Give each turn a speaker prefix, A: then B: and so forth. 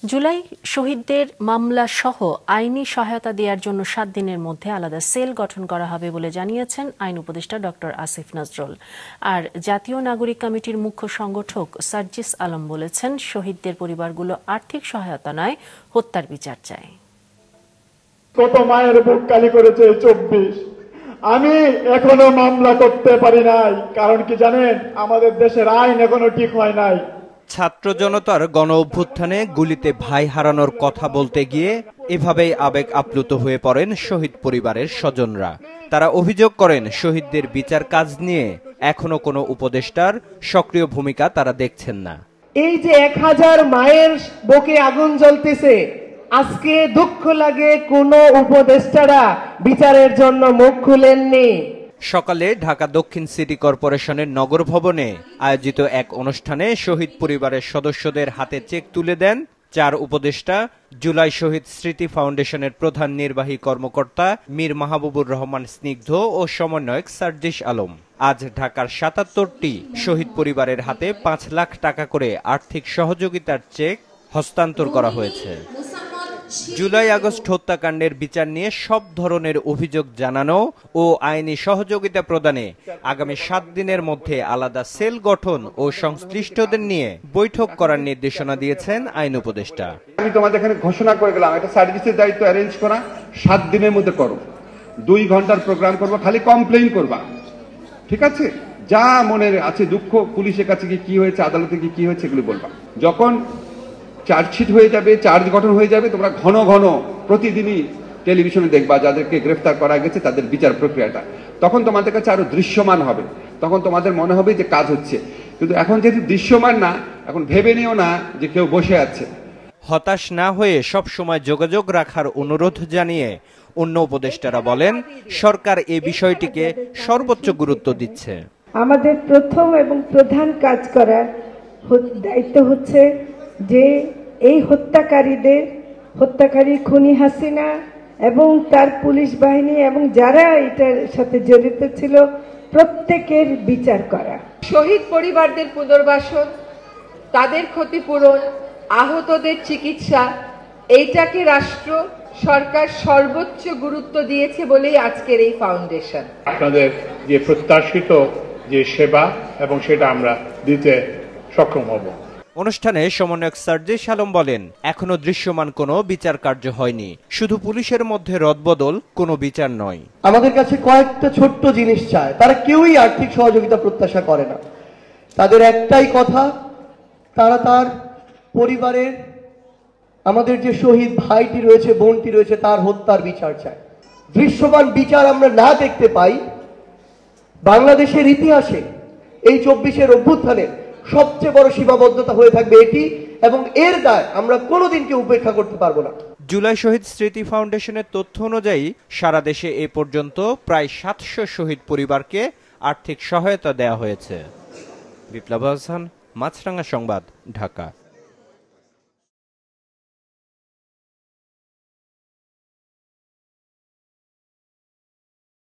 A: জুলাই শহীদদের মামলা সহ আইনি সহায়তা দেওয়ার জন্য 7 দিনের মধ্যে আলাদা সেল গঠন করা হবে বলে জানিয়েছেন আইন উপদেষ্টা ডক্টর আসিফ নজরুল। আর জাতীয় নাগরিক কমিটির মুখ্য সংগঠক সার্জিস আলম বলেছেন, শহীদদের পরিবারগুলো আর্থিক সহায়তা নয়, হত্যার বিচার চায়।
B: কত মায়ের বুক কালি করেছে 24। আমি এখনো মামলা করতে পারি নাই, কারণ কি জানেন, আমাদের দেশের আইন এখনো ঠিক হয় নাই।
C: ছাত্র জনতার গণ অভ্যুত্থানে গুলিতে ভাই হারানোর কথা বলতে গিয়ে এভাবেই আবেগ আপ্লুত হয়ে পড়েন শহীদ পরিবারের স্বজনরা। তারা অভিযোগ করেন, শহীদদের বিচার কাজ নিয়ে এখনো কোনো উপদেষ্টার সক্রিয় ভূমিকা তারা দেখছেন না।
D: এই যে 1000 মায়ের বুকে আগুন জ্বলতেছে, আজকে দুঃখ লাগে কোনো উপদেষ্টারা বিচারের জন্য মুখ খুলেননি।
C: সকালে ঢাকা দক্ষিণ সিটি কর্পোরেশনের নগর ভবনে আয়োজিত এক অনুষ্ঠানে শহীদ পরিবারের সদস্যদের হাতে চেক তুলে দেন 4 উপদেষ্টা, জুলাই শহীদ স্মৃতি ফাউন্ডেশনের প্রধান নির্বাহী কর্মকর্তা মীর মাহবুবুর রহমান স্নিগ্ধ ও সমন্বয়ক সার্জিস আলম। আজ ঢাকার 77টি শহীদ পরিবারের হাতে 5 লাখ টাকা করে আর্থিক সহযোগিতার চেক হস্তান্তর করা হয়েছে। জুলাই আগস্ট হত্যাকাণ্ডের বিচার নিয়ে সব ধরনের অভিযোগ জানানো ও আইনি সহযোগিতা প্রদানে আগামী 7 দিনের মধ্যে আলাদা সেল গঠন ও সংশ্লিষ্টদের নিয়ে বৈঠক করার নির্দেশনা দিয়েছেন আইন উপদেষ্টা।
E: আমি তোমাদের এখানে ঘোষণা করে গেলাম, একটা সার্ভিসের দায়িত্ব অ্যারেঞ্জ করা 7 দিনের মধ্যে করো। 2 ঘন্টার প্রোগ্রাম করবা, খালি কমপ্লেইন করবা, ঠিক আছে? যা মনে আছে দুঃখ, পুলিশের কাছে কি হয়েছে, আদালতে কি হয়েছে, এগুলো বলবা। যখন চার্জশিট হয়ে যাবে, চার্জ গঠন হয়ে যাবে, তোমরা ঘন ঘন প্রতিদিনই টেলিভিশনে দেখবা যাদেরকে গ্রেফতার করা গেছে তাদের বিচার প্রক্রিয়াটা। তখন তোমাদের কাছে আরো দৃশ্যমান হবে, তখন তোমাদের মনে হবে যে কাজ হচ্ছে। কিন্তু এখন যেহেতু দৃশ্যমান না, এখন ভেবে নিও না যে কেউ বসে আছে।
C: হতাশ না হয়ে সব সময় যোগাযোগ রাখার অনুরোধ জানিয়ে অন্য উপদেষ্টারা বলেন, সরকার এই বিষয়টিকে সর্বোচ্চ গুরুত্ব দিচ্ছে।
F: আমাদের প্রথম এবং প্রধান কাজ করার দায়িত্ব হচ্ছে যে এই হত্যাকারী খুনি হাসিনা এবং তার পুলিশ বাহিনী এবং যারা এটার সাথে জড়িত ছিল প্রত্যেকের বিচার করা।
G: শহীদ পরিবারদের পুনর্বাসন, তাদের ক্ষতিপূরণ, আহতদের চিকিৎসা, এইটাকে রাষ্ট্র সরকার সর্বোচ্চ গুরুত্ব দিয়েছে বলেই আজকের এই ফাউন্ডেশন।
B: আপনাদের যে প্রত্যাশিত যে সেবা এবং সেটা আমরা দিতে সক্ষম হব।
C: অনুষ্ঠানে সমন্বয়ক সার্জিস আলম বলেন, এখনো দৃশ্যমান কোনো বিচার কার্য হয়নি, শুধু পুলিশের মধ্যে রদবদল, কোনো বিচার নয়।
D: আমাদের কাছে কয়েকটা ছোট্ট জিনিস চায়, তারা কেউই আর্থিক সহযোগিতা প্রত্যাশা করে না। তাদের একটাই কথা, তারা তার পরিবারের, আমাদের যে শহীদ ভাইটি রয়েছে, বোনটি রয়েছে, তার হত্যার বিচার চায়। দৃশ্যমান বিচার আমরা না দেখতে পাই, বাংলাদেশের ইতিহাসে এই 24-এর অভ্যুত্থানের সবচেয়ে বড় সীমাবদ্ধতা হয়ে থাকবে এটি, এবং এর দায় আমরা কোনোদিনকে উপেক্ষা করতে পারবো না।
C: জুলাই শহীদ স্মৃতি ফাউন্ডেশনের তথ্য অনুযায়ী সারা দেশে এ পর্যন্ত প্রায় 700 শহীদ পরিবারকে আর্থিক সহায়তা দেওয়া হয়েছে। বিপ্লব হাসান, মাছরাঙা সংবাদ, ঢাকা।